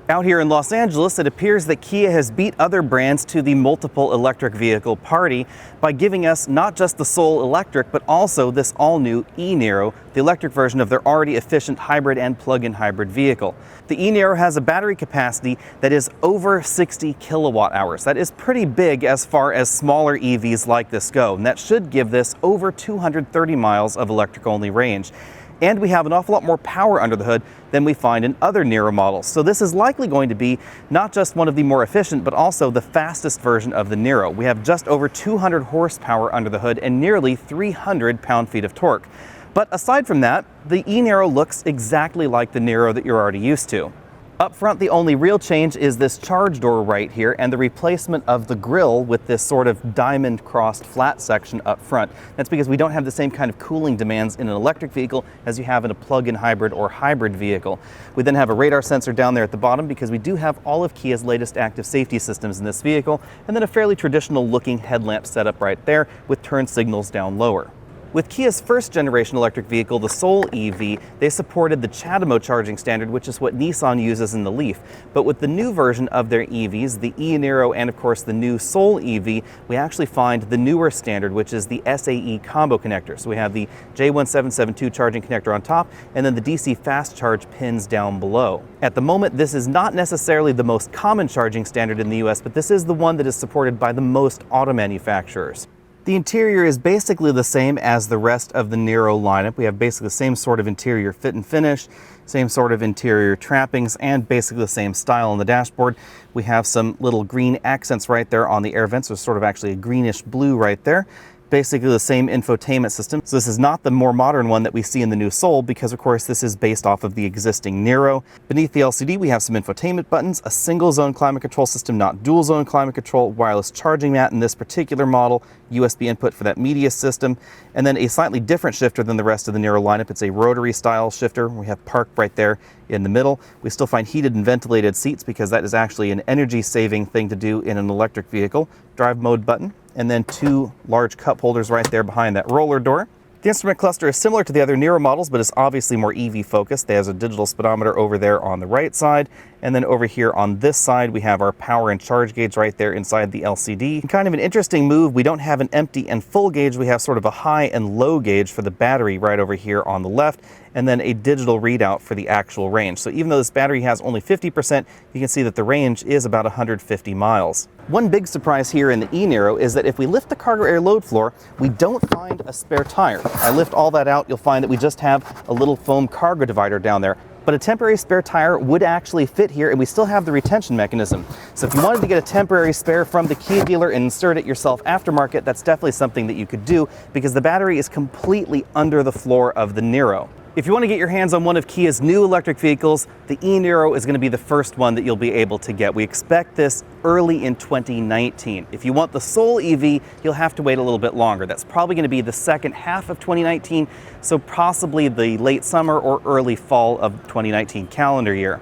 Out here in Los Angeles, it appears that Kia has beat other brands to the multiple electric vehicle party by giving us not just the Soul electric, but also this all-new e-Niro, the electric version of their already efficient hybrid and plug-in hybrid vehicle. The e-Niro has a battery capacity that is over 60 kilowatt hours. That is pretty big as far as smaller EVs like this go, and that should give this over 230 miles of electric-only range. And we have an awful lot more power under the hood than we find in other Niro models. So this is likely going to be not just one of the more efficient, but also the fastest version of the Niro. We have just over 200 horsepower under the hood and nearly 300 pound-feet of torque. But aside from that, the e-Niro looks exactly like the Niro that you're already used to. Up front, the only real change is this charge door right here and the replacement of the grille with this sort of diamond-crossed flat section up front. That's because we don't have the same kind of cooling demands in an electric vehicle as you have in a plug-in hybrid or hybrid vehicle. We then have a radar sensor down there at the bottom because we do have all of Kia's latest active safety systems in this vehicle, and then a fairly traditional-looking headlamp setup right there with turn signals down lower. With Kia's first-generation electric vehicle, the Soul EV, they supported the CHAdeMO charging standard, which is what Nissan uses in the Leaf. But with the new version of their EVs, the e-Niro and, of course, the new Soul EV, we actually find the newer standard, which is the SAE combo connector. So we have the J1772 charging connector on top, and then the DC fast charge pins down below. At the moment, this is not necessarily the most common charging standard in the US, but this is the one that is supported by the most auto manufacturers. The interior is basically the same as the rest of the Niro lineup. We have basically the same sort of interior fit and finish, same sort of interior trappings, and basically the same style on the dashboard. We have some little green accents right there on the air vents, so sort of actually a greenish blue right there. Basically the same infotainment system. So this is not the more modern one that we see in the new Soul because, of course, this is based off of the existing Niro. Beneath the LCD, we have some infotainment buttons, a single zone climate control system, not dual zone climate control, wireless charging mat in this particular model, USB input for that media system, and then a slightly different shifter than the rest of the Niro lineup. It's a rotary style shifter. We have park right there in the middle. We still find heated and ventilated seats because that is actually an energy saving thing to do in an electric vehicle. Drive mode button, and then two large cup holders right there behind that roller door. The instrument cluster is similar to the other Niro models, but is obviously more EV focused. There's a digital speedometer over there on the right side, and then over here on this side we have our power and charge gauge right there inside the LCD. Kind of an interesting move, we don't have an empty and full gauge, we have sort of a high and low gauge for the battery right over here on the left, and then a digital readout for the actual range. So even though this battery has only 50%, you can see that the range is about 150 miles. One big surprise here in the e-Niro is that if we lift the cargo air load floor, we don't find a spare tire. I lift all that out, you'll find that we just have a little foam cargo divider down there. But a temporary spare tire would actually fit here, and we still have the retention mechanism. So if you wanted to get a temporary spare from the Kia dealer and insert it yourself aftermarket, that's definitely something that you could do because the battery is completely under the floor of the Niro. If you want to get your hands on one of Kia's new electric vehicles, the e-Niro is going to be the first one that you'll be able to get. We expect this early in 2019. If you want the Soul EV, you'll have to wait a little bit longer. That's probably going to be the second half of 2019, so possibly the late summer or early fall of 2019 calendar year.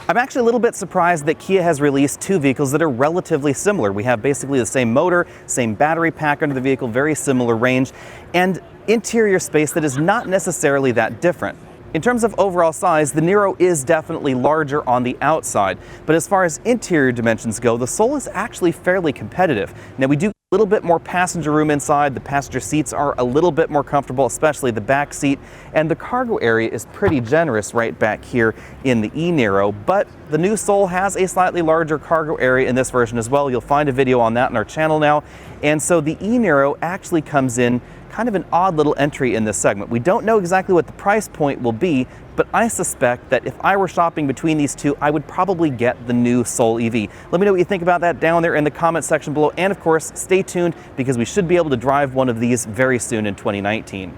I'm actually a little bit surprised that Kia has released two vehicles that are relatively similar. We have basically the same motor, same battery pack under the vehicle, very similar range, and interior space that is not necessarily that different. In terms of overall size, the Niro is definitely larger on the outside, but as far as interior dimensions go, the Soul is actually fairly competitive. Now we do a little bit more passenger room inside, the passenger seats are a little bit more comfortable, especially the back seat, and the cargo area is pretty generous right back here in the e-Niro, but the new Soul has a slightly larger cargo area in this version as well. You'll find a video on that on our channel now, and so the e-Niro actually comes in kind of an odd little entry in this segment. We don't know exactly what the price point will be, but I suspect that if I were shopping between these two, I would probably get the new Soul EV. Let me know what you think about that down there in the comment section below, and of course, stay tuned because we should be able to drive one of these very soon in 2019.